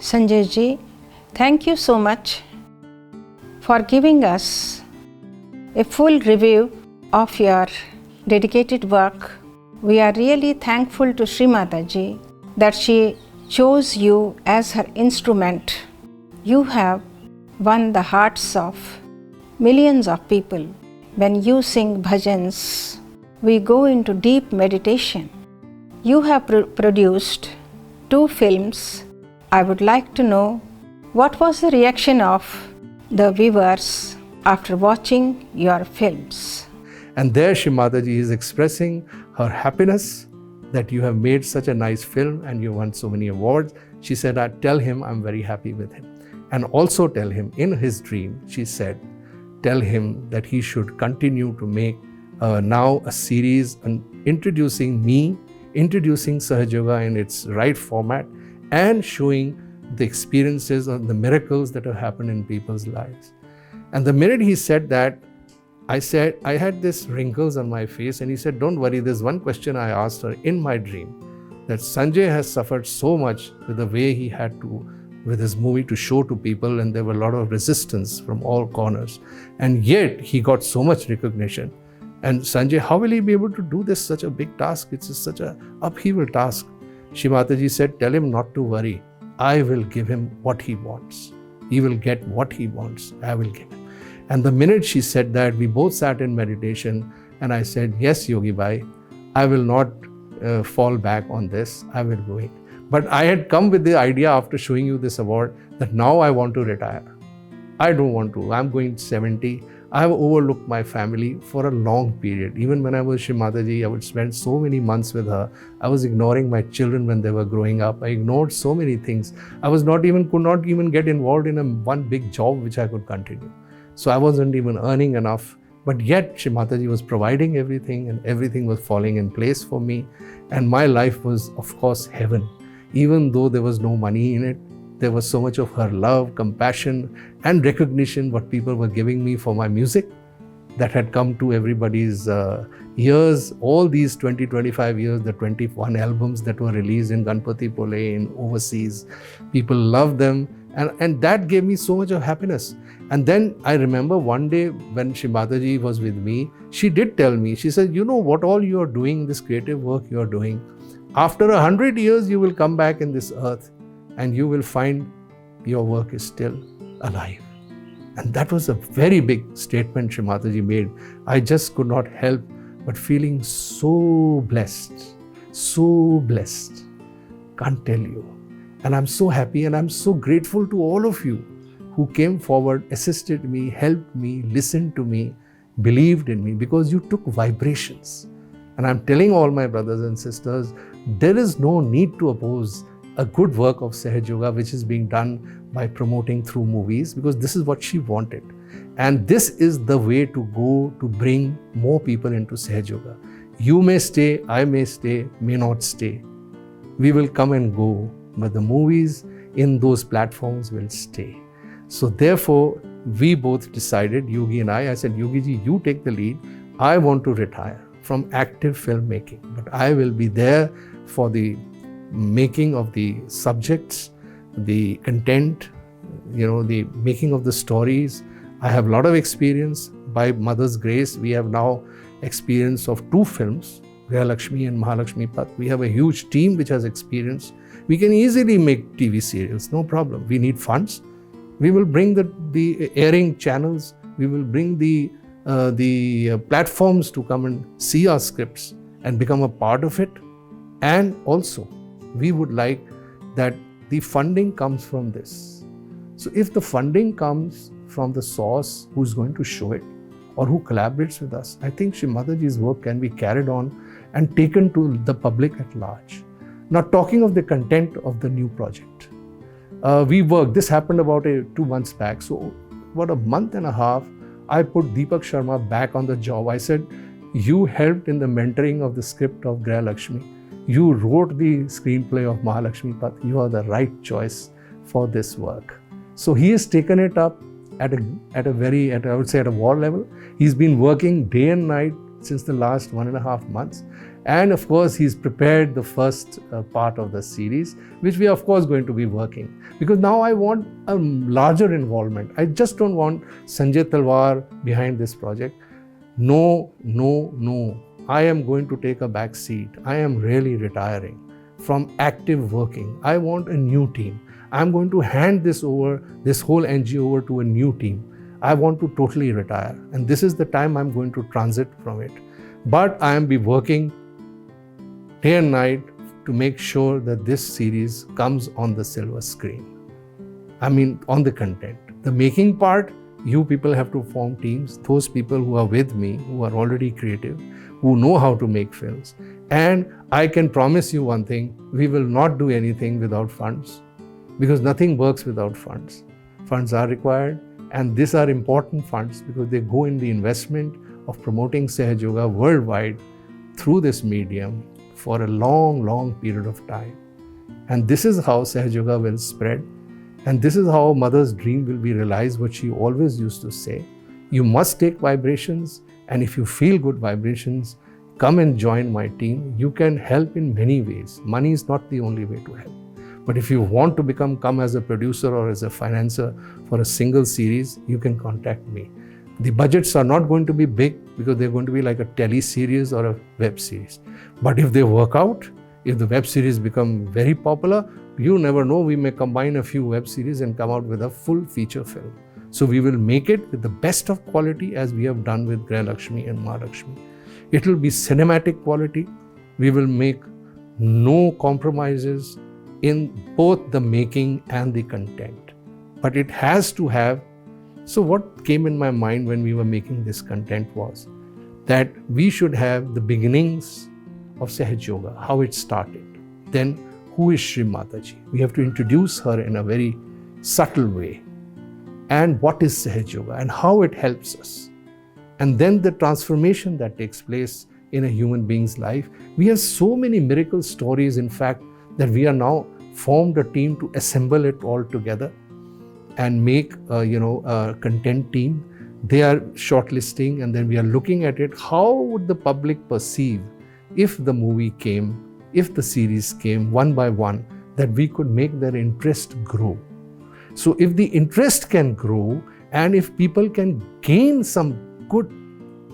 Sanjay ji, thank you so much for giving us a full review of your dedicated work. We are really thankful to Shri Mataji that she chose you as her instrument. You have won the hearts of millions of people. When you sing bhajans, we go into deep meditation. You have produced 2 films. I would like to know what was the reaction of the viewers after watching your films. And there Shri Mataji is expressing her happiness that you have made such a nice film and you won so many awards. She said, I tell him I'm very happy with him. And also tell him in his dream, she said, tell him that he should continue to make now a series on introducing me, introducing Sahaja Yoga in its right format and showing the experiences of the miracles that have happened in people's lives. And the minute he said that, I said, I had this wrinkles on my face, and he said, don't worry, there's one question I asked her in my dream, that Sanjay has suffered so much with the way he had to, with his movie to show to people, and there were a lot of resistance from all corners. And yet he got so much recognition. And Sanjay, how will he be able to do this, such a big task? It's such an upheaval task. Shri Mataji said, tell him not to worry. I will give him what he wants. He will get what he wants. I will give him. And the minute she said that, we both sat in meditation, and I said, yes, Yogi Bhai, I will not fall back on this. I will go in. But I had come with the idea after showing you this award that now I want to retire. I don't want to. I'm going 70. I have overlooked my family for a long period. Even when I was Shri Mataji, I would spend so many months with her. I was ignoring my children when they were growing up. I ignored so many things. I could not even get involved in one big job which I could continue. So I wasn't even earning enough. But yet Shri Mataji was providing everything, and everything was falling in place for me. And my life was, of course, heaven. Even though there was no money in it, there was so much of her love, compassion, and recognition what people were giving me for my music that had come to everybody's ears. All these 20, 25 years, the 21 albums that were released in Ganpati Pole, in overseas, people loved them. And that gave me so much of happiness. And then I remember one day when Shri Mataji was with me, she did tell me, she said, you know what all you are doing, this creative work you are doing, after 100 years you will come back in this earth and you will find your work is still alive. And that was a very big statement Shri Mataji made. I just could not help but feeling so blessed, can't tell you. And I'm so happy and I'm so grateful to all of you who came forward, assisted me, helped me, listened to me, believed in me, because you took vibrations. And I'm telling all my brothers and sisters, there is no need to oppose a good work of Sahaja Yoga which is being done by promoting through movies, because this is what she wanted. And this is the way to go to bring more people into Sahaja Yoga. You may stay, I may stay, may not stay. We will come and go, but the movies in those platforms will stay. So therefore, we both decided, Yogi and I said, Yogi ji, you take the lead. I want to retire from active filmmaking, but I will be there for the making of the subjects, the content, the making of the stories. I have a lot of experience. By Mother's grace, we have now experience of 2 films, Mahalakshmi and Mahalakshmi Path. We have a huge team which has experience. We can easily make TV serials, no problem. We need funds. We will bring the airing channels. We will bring the platforms to come and see our scripts and become a part of it. And also, we would like that the funding comes from this. So if the funding comes from the source who's going to show it or who collaborates with us, I think Shri Mataji's work can be carried on and taken to the public at large. Now, talking of the content of the new project, this happened about 2 months back. So about a month and a half, I put Deepak Sharma back on the job. I said, you helped in the mentoring of the script of Graha Lakshmi. You wrote the screenplay of Mahalakshmi Path. You are the right choice for this work. So he has taken it up at a war level. He's been working day and night since the last 1.5 months. And of course, he's prepared the first part of the series, which we are of course going to be working. Because now I want a larger involvement. I just don't want Sanjay Talwar behind this project. No, no, no. I am going to take a back seat. I am really retiring from active working. I want a new team. I'm going to hand this whole NGO over to a new team. I want to totally retire. And this is the time I'm going to transit from it. But I am be working day and night to make sure that this series comes on the silver screen. I mean, on the content. The making part, you people have to form teams. Those people who are with me, who are already creative, who know how to make films. And I can promise you one thing, we will not do anything without funds, because nothing works without funds. Funds are required, and these are important funds because they go in the investment of promoting Sahaja Yoga worldwide through this medium for a long, long period of time. And this is how Sahaja Yoga will spread. And this is how mother's dream will be realized, what she always used to say. You must take vibrations, and if you feel good vibrations, come and join my team. You can help in many ways. Money is not the only way to help. But if you want to come as a producer or as a financer for a single series, you can contact me. The budgets are not going to be big because they're going to be like a tele-series or a web series. But if they work out, if the web series become very popular, you never know, we may combine a few web series and come out with a full feature film. So we will make it with the best of quality as we have done with Lakshmi and Mahalakshmi. It will be cinematic quality. We will make no compromises in both the making and the content. But it has to have. So what came in my mind when we were making this content was that we should have the beginnings of Sahaja Yoga, how it started. Then who is Shri Mataji? We have to introduce her in a very subtle way. And what is Sahaja Yoga and how it helps us. And then the transformation that takes place in a human being's life. We have so many miracle stories, in fact, that we are now formed a team to assemble it all together and make a content team. They are shortlisting, and then we are looking at it. How would the public perceive if the movie came, if the series came one by one, that we could make their interest grow? So if the interest can grow, and if people can gain some good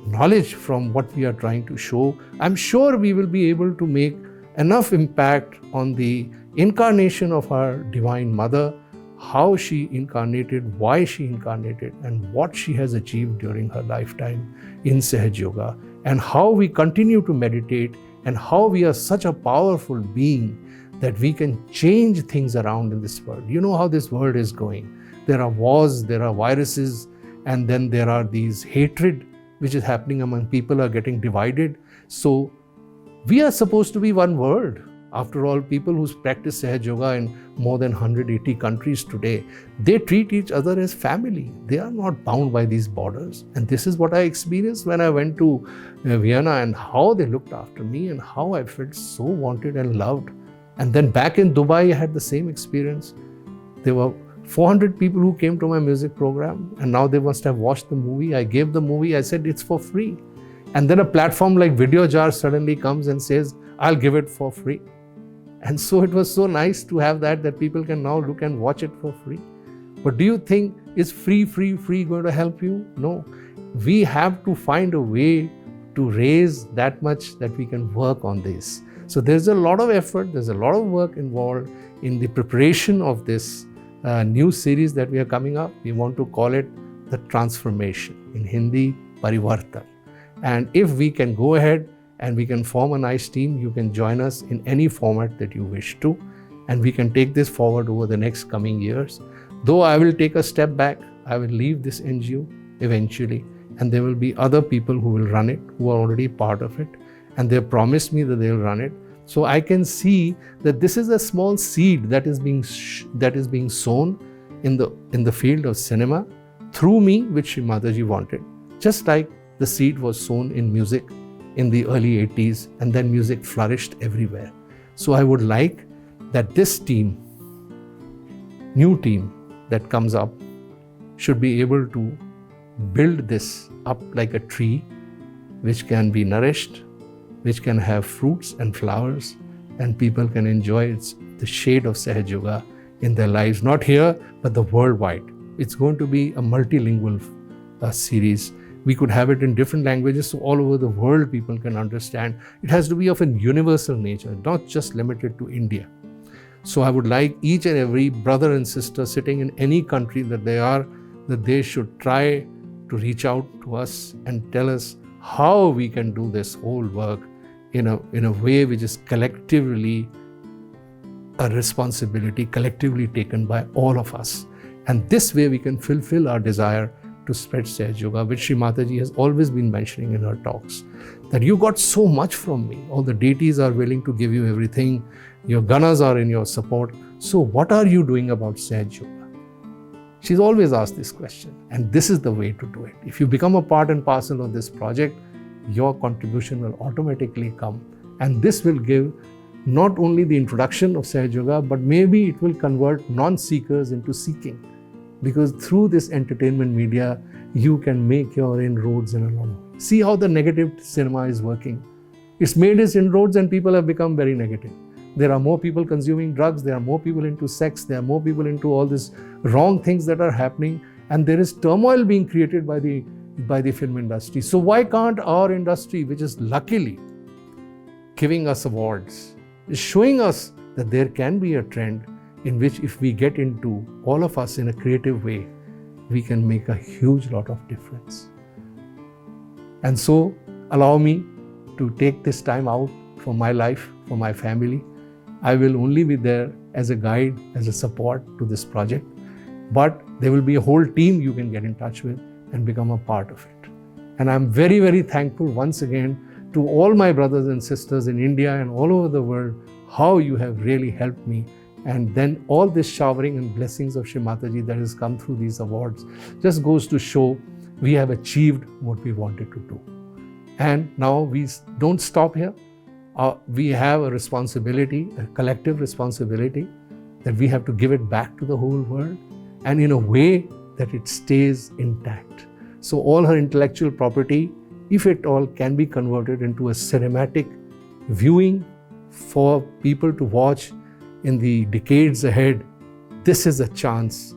knowledge from what we are trying to show, I'm sure we will be able to make enough impact on the incarnation of our Divine Mother, how she incarnated, why she incarnated, and what she has achieved during her lifetime in Sahaja Yoga, and how we continue to meditate, and how we are such a powerful being that we can change things around in this world. You know how this world is going. There are wars, there are viruses, and then there are these hatred which is happening among people, are getting divided. So we are supposed to be one world. After all, people who practice Sahaja Yoga in more than 180 countries today, they treat each other as family. They are not bound by these borders. And this is what I experienced when I went to Vienna, and how they looked after me and how I felt so wanted and loved. And then back in Dubai, I had the same experience. There were 400 people who came to my music program, and now they must have watched the movie. I gave the movie, I said it's for free. And then a platform like Video Jar suddenly comes and says, I'll give it for free. And so it was so nice to have that people can now look and watch it for free. But do you think is free going to help you? No. We have to find a way to raise that much that we can work on this. So there's a lot of effort, there's a lot of work involved in the preparation of this new series that we are coming up. We want to call it The Transformation, in Hindi, Parivartan. And if we can go ahead and we can form a nice team, you can join us in any format that you wish to, and we can take this forward over the next coming years. Though I will take a step back, I will leave this NGO eventually, and there will be other people who will run it, who are already part of it, and they have promised me that they will run it. So I can see that this is a small seed that is being sown in the field of cinema through me, which Shri Mataji wanted. Just like the seed was sown in music in the early 80s, and then music flourished everywhere. So I would like that this team, new team that comes up, should be able to build this up like a tree which can be nourished, which can have fruits and flowers, and people can enjoy the shade of Sahaja Yoga in their lives, not here, but the worldwide. It's going to be a multilingual series. We could have it in different languages so all over the world people can understand. It has to be of a universal nature, not just limited to India. So I would like each and every brother and sister sitting in any country that they should try to reach out to us and tell us how we can do this whole work in a way which is collectively a responsibility, collectively taken by all of us. And this way we can fulfill our desire to spread Sahaja Yoga, which Shri Mataji has always been mentioning in her talks. That you got so much from me. All the deities are willing to give you everything. Your ganas are in your support. So what are you doing about Sahaja Yoga? She's always asked this question. And this is the way to do it. If you become a part and parcel of this project, your contribution will automatically come. And this will give not only the introduction of Sahaja Yoga, but maybe it will convert non-seekers into seeking. Because through this entertainment media, you can make your inroads in a lot of ways. See how the negative cinema is working. It's made its inroads and people have become very negative. There are more people consuming drugs, there are more people into sex, there are more people into all these wrong things that are happening, and there is turmoil being created by the film industry. So why can't our industry, which is luckily giving us awards, is showing us that there can be a trend in which if we get into all of us in a creative way, we can make a huge lot of difference. And so allow me to take this time out for my life, for my family. I will only be there as a guide, as a support to this project, but there will be a whole team you can get in touch with and become a part of it. And I'm very, very thankful once again to all my brothers and sisters in India and all over the world, how you have really helped me. And then all this showering and blessings of Shri Mataji that has come through these awards just goes to show we have achieved what we wanted to do. And now we don't stop here. We have a responsibility, a collective responsibility, that we have to give it back to the whole world and in a way that it stays intact. So all her intellectual property, if at all, can be converted into a cinematic viewing for people to watch in the decades ahead. This is a chance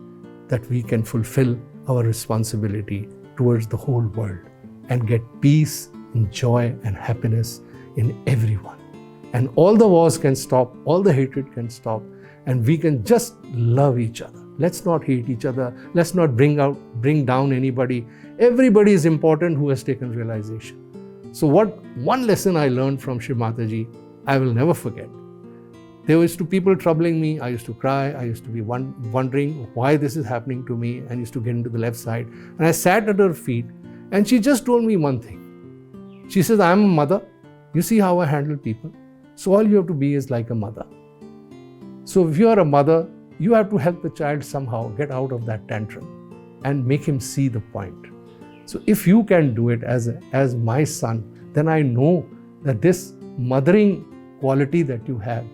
that we can fulfill our responsibility towards the whole world and get peace and joy and happiness in everyone. And all the wars can stop, all the hatred can stop, and we can just love each other. Let's not hate each other. Let's not bring down anybody. Everybody is important who has taken realization. So one lesson I learned from Shri Mataji, I will never forget. There used to people troubling me. I used to cry. I used to be wondering why this is happening to me, and used to get into the left side. And I sat at her feet and she just told me one thing. She says, I'm a mother. You see how I handle people. So all you have to be is like a mother. So if you are a mother, you have to help the child somehow get out of that tantrum and make him see the point. So if you can do it as my son, then I know that this mothering quality that you have,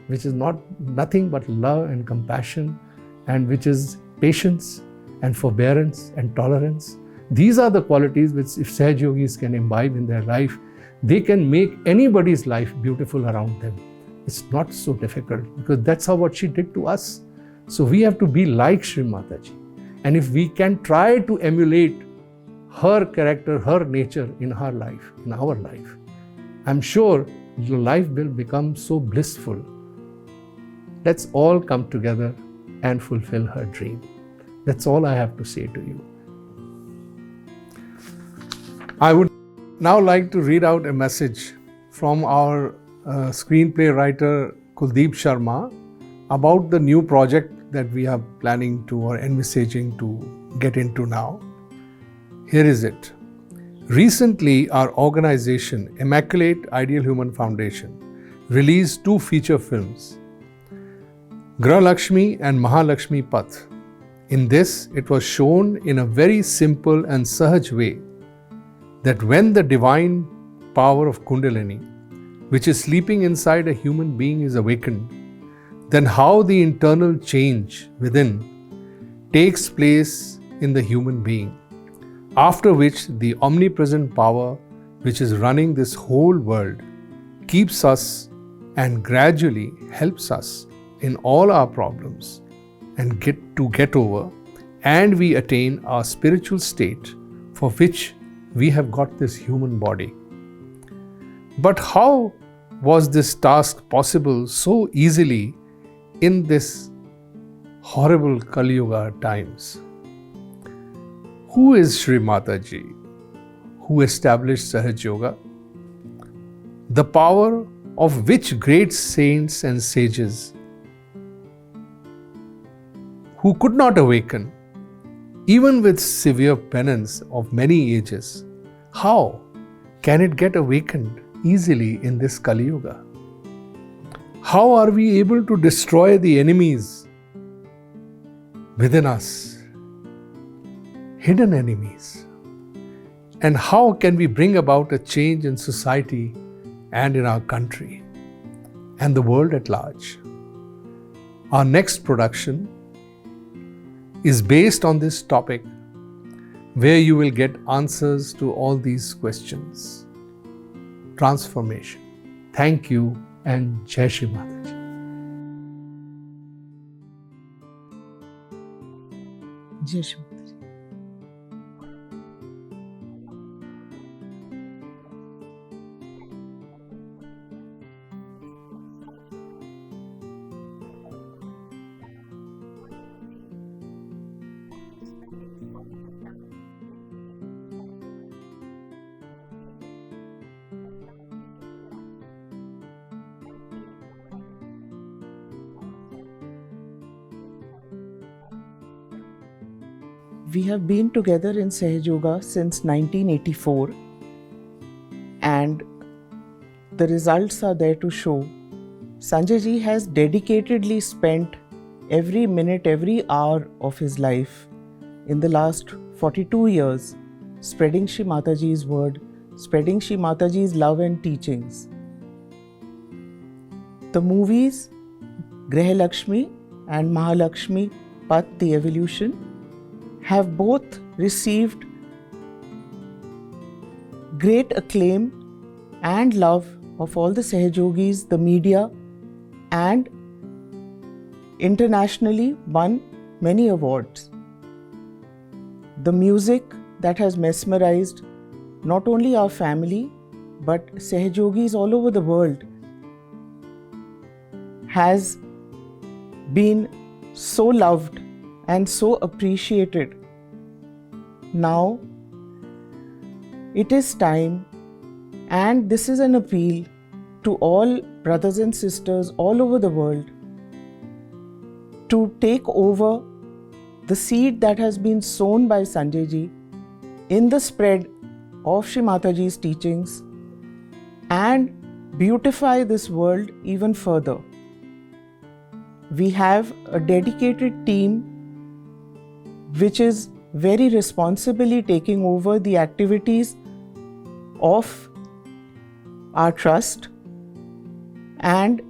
which is nothing but love and compassion, and which is patience and forbearance and tolerance. These are the qualities which if Sahaja Yogis can imbibe in their life, they can make anybody's life beautiful around them. It's not so difficult because that's what she did to us. So we have to be like Shri Mataji. And if we can try to emulate her character, her nature in her life, in our life, I'm sure your life will become so blissful. Let's all come together and fulfill her dream. That's all I have to say to you. I would now like to read out a message from our screenplay writer Kuldeep Sharma about the new project that we are planning to or envisaging to get into now. Here is it. Recently, our organization, Immaculate Ideal Human Foundation, released 2 feature films, Grah Lakshmi and Mahalakshmi Path. In this, it was shown in a very simple and sahaj way that when the divine power of Kundalini, which is sleeping inside a human being, is awakened, then how the internal change within takes place in the human being, after which the omnipresent power which is running this whole world keeps us and gradually helps us in all our problems and get over, and we attain our spiritual state for which we have got this human body. But how was this task possible so easily in this horrible Kali Yuga times? Who is Shri Mataji, who established Sahaja Yoga? The power of which great saints and sages who could not awaken, even with severe penance of many ages, how can it get awakened easily in this Kali Yuga? How are we able to destroy the enemies within us, hidden enemies? And how can we bring about a change in society and in our country and the world at large? Our next production is based on this topic, where you will get answers to all these questions. Transformation. Thank you and Jai Shri Mataji. Jai Shri Mataji. We have been together in Sahaja Yoga since 1984, and the results are there to show. Sanjay ji has dedicatedly spent every minute, every hour of his life in the last 42 years spreading Shri Mataji's word, spreading Shri Mataji's love and teachings. The movies Grah Lakshmi and Mahalakshmi Path, The Evolution, have both received great acclaim and love of all the Sahajogis, the media, and internationally won many awards. The music that has mesmerized not only our family but Sahajogis all over the world has been so loved and so appreciated. Now it is time, and this is an appeal to all brothers and sisters all over the world to take over the seed that has been sown by Sanjay ji in the spread of Shri Mataji's teachings and beautify this world even further. We have a dedicated team which is very responsibly taking over the activities of our trust, and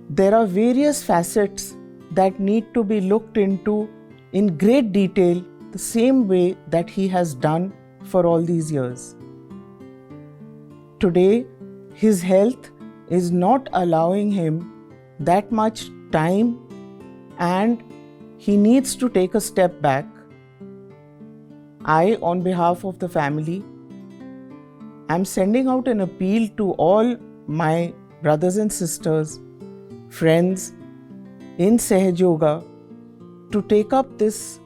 there are various facets that need to be looked into in great detail, the same way that he has done for all these years. Today, his health is not allowing him that much time, and he needs to take a step back. I, on behalf of the family, am sending out an appeal to all my brothers and sisters, friends in Sahaja Yoga to take up this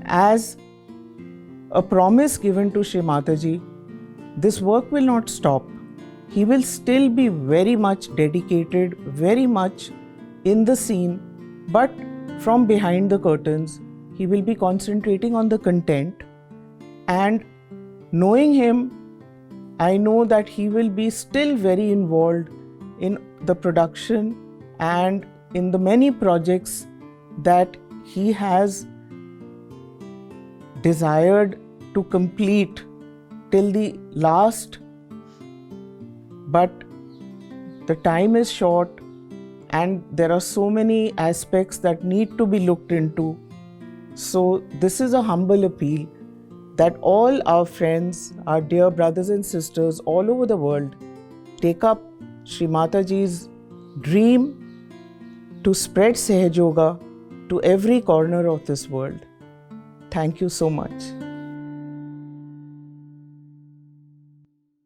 as a promise given to Shri Mataji. This work will not stop. He will still be very much dedicated, very much in the scene, but from behind the curtains, he will be concentrating on the content. And knowing him, I know that he will be still very involved in the production and in the many projects that he has desired to complete till the last. But the time is short and there are so many aspects that need to be looked into. So this is a humble appeal that all our friends, our dear brothers and sisters all over the world take up Shri Mataji's dream to spread Sahaja Yoga to every corner of this world. Thank you so much.